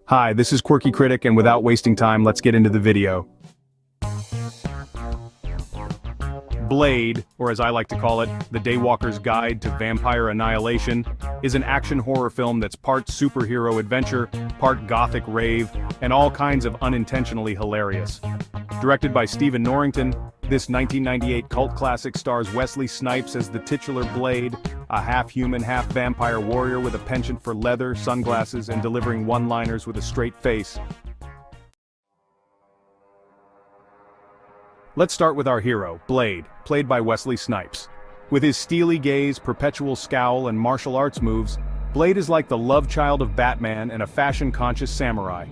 Hi, this is Quirky Critic, and without wasting time, let's get into the video. Blade, or as I like to call it, The Daywalker's Guide to Vampire Annihilation, is an action horror film that's part superhero adventure, part gothic rave, and all kinds of unintentionally hilarious. Directed by Stephen Norrington, this 1998 cult classic stars Wesley Snipes as the titular Blade, a half-human, half-vampire warrior with a penchant for leather, sunglasses, and delivering one-liners with a straight face. Let's start with our hero, Blade, played by Wesley Snipes. With his steely gaze, perpetual scowl, and martial arts moves, Blade is like the love child of Batman and a fashion-conscious samurai.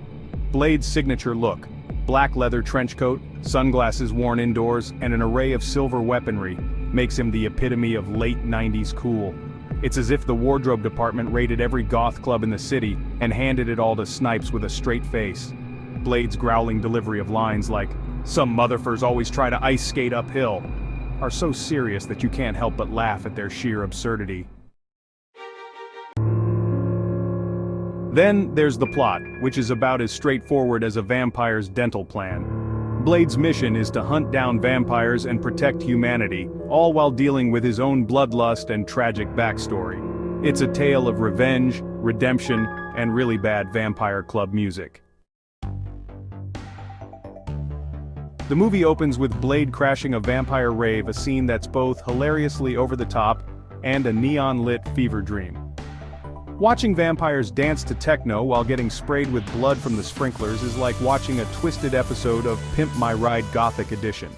Blade's signature look, black leather trench coat, sunglasses worn indoors, and an array of silver weaponry, makes him the epitome of late 90s cool. It's as if the wardrobe department raided every goth club in the city and handed it all to Snipes with a straight face. Blade's growling delivery of lines like, "Some motherfuckers always try to ice skate uphill," are so serious that you can't help but laugh at their sheer absurdity. Then there's the plot, which is about as straightforward as a vampire's dental plan. Blade's mission is to hunt down vampires and protect humanity, all while dealing with his own bloodlust and tragic backstory. It's a tale of revenge, redemption, and really bad vampire club music. The movie opens with Blade crashing a vampire rave, a scene that's both hilariously over the top and a neon-lit fever dream. Watching vampires dance to techno while getting sprayed with blood from the sprinklers is like watching a twisted episode of Pimp My Ride Gothic Edition.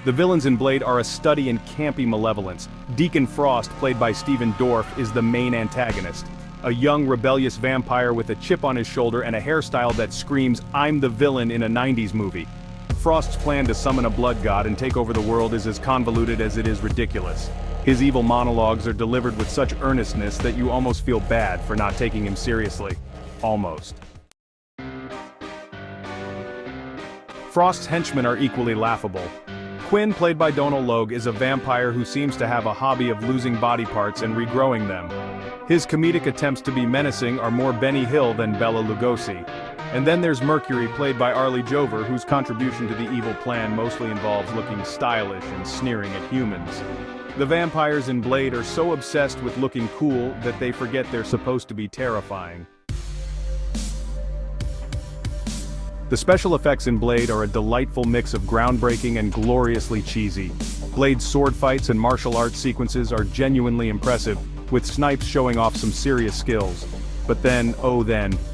The villains in Blade are a study in campy malevolence. Deacon Frost, played by Stephen Dorff, is the main antagonist. A young, rebellious vampire with a chip on his shoulder and a hairstyle that screams, "I'm the villain" in a 90s movie. Frost's plan to summon a blood god and take over the world is as convoluted as it is ridiculous. His evil monologues are delivered with such earnestness that you almost feel bad for not taking him seriously. Almost. Frost's henchmen are equally laughable. Quinn, played by Donal Logue, is a vampire who seems to have a hobby of losing body parts and regrowing them. His comedic attempts to be menacing are more Benny Hill than Bela Lugosi. And then there's Mercury, played by Arlie Jover, whose contribution to the evil plan mostly involves looking stylish and sneering at humans. The vampires in Blade are so obsessed with looking cool that they forget they're supposed to be terrifying. The special effects in Blade are a delightful mix of groundbreaking and gloriously cheesy. Blade's sword fights and martial arts sequences are genuinely impressive, with Snipes showing off some serious skills. But then,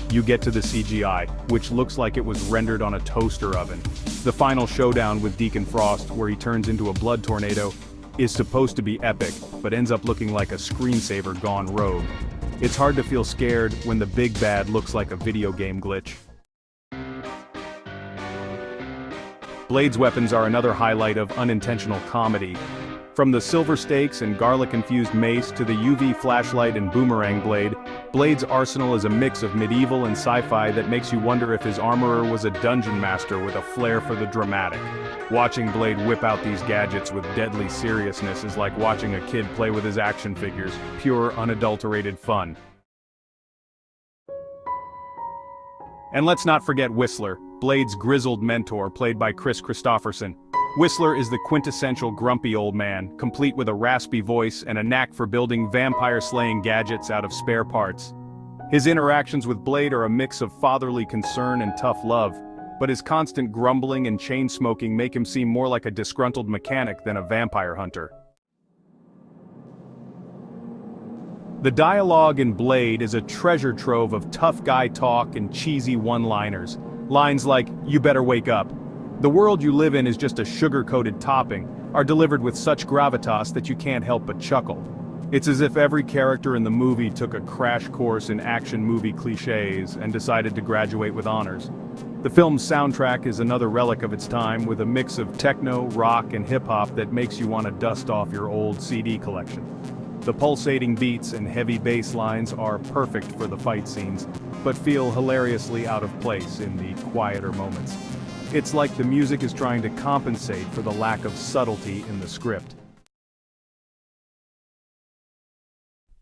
you get to the CGI, which looks like it was rendered on a toaster oven. The final showdown with Deacon Frost, where he turns into a blood tornado, is supposed to be epic, but ends up looking like a screensaver gone rogue. It's hard to feel scared when the big bad looks like a video game glitch. Blade's weapons are another highlight of unintentional comedy. From the silver stakes and garlic-infused mace to the UV flashlight and boomerang blade, Blade's arsenal is a mix of medieval and sci-fi that makes you wonder if his armorer was a dungeon master with a flair for the dramatic. Watching Blade whip out these gadgets with deadly seriousness is like watching a kid play with his action figures, pure unadulterated fun. And let's not forget Whistler, Blade's grizzled mentor, played by Chris Christopherson. Whistler is the quintessential grumpy old man, complete with a raspy voice and a knack for building vampire-slaying gadgets out of spare parts. His interactions with Blade are a mix of fatherly concern and tough love, but his constant grumbling and chain-smoking make him seem more like a disgruntled mechanic than a vampire hunter. The dialogue in Blade is a treasure trove of tough guy talk and cheesy one-liners. Lines like, "You better wake up," "The world you live in is just a sugar-coated topping," are delivered with such gravitas that you can't help but chuckle. It's as if every character in the movie took a crash course in action movie cliches and decided to graduate with honors. The film's soundtrack is another relic of its time, with a mix of techno, rock, and hip-hop that makes you want to dust off your old CD collection. The pulsating beats and heavy bass lines are perfect for the fight scenes, but feel hilariously out of place in the quieter moments. It's like the music is trying to compensate for the lack of subtlety in the script.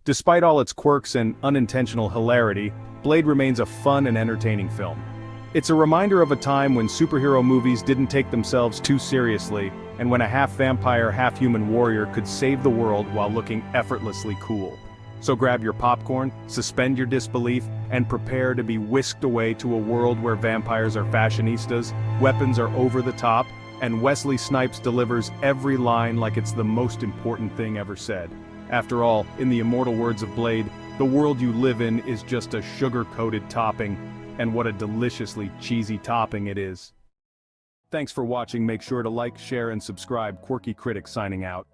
Despite all its quirks and unintentional hilarity, Blade remains a fun and entertaining film. It's a reminder of a time when superhero movies didn't take themselves too seriously, and when a half-vampire, half-human warrior could save the world while looking effortlessly cool. So grab your popcorn, suspend your disbelief, and prepare to be whisked away to a world where vampires are fashionistas, weapons are over the top, and Wesley Snipes delivers every line like it's the most important thing ever said. After all, in the immortal words of Blade, the world you live in is just a sugar-coated topping, and what a deliciously cheesy topping it is. Thanks for watching. Make sure to like, share, and subscribe. Quirky Critic signing out.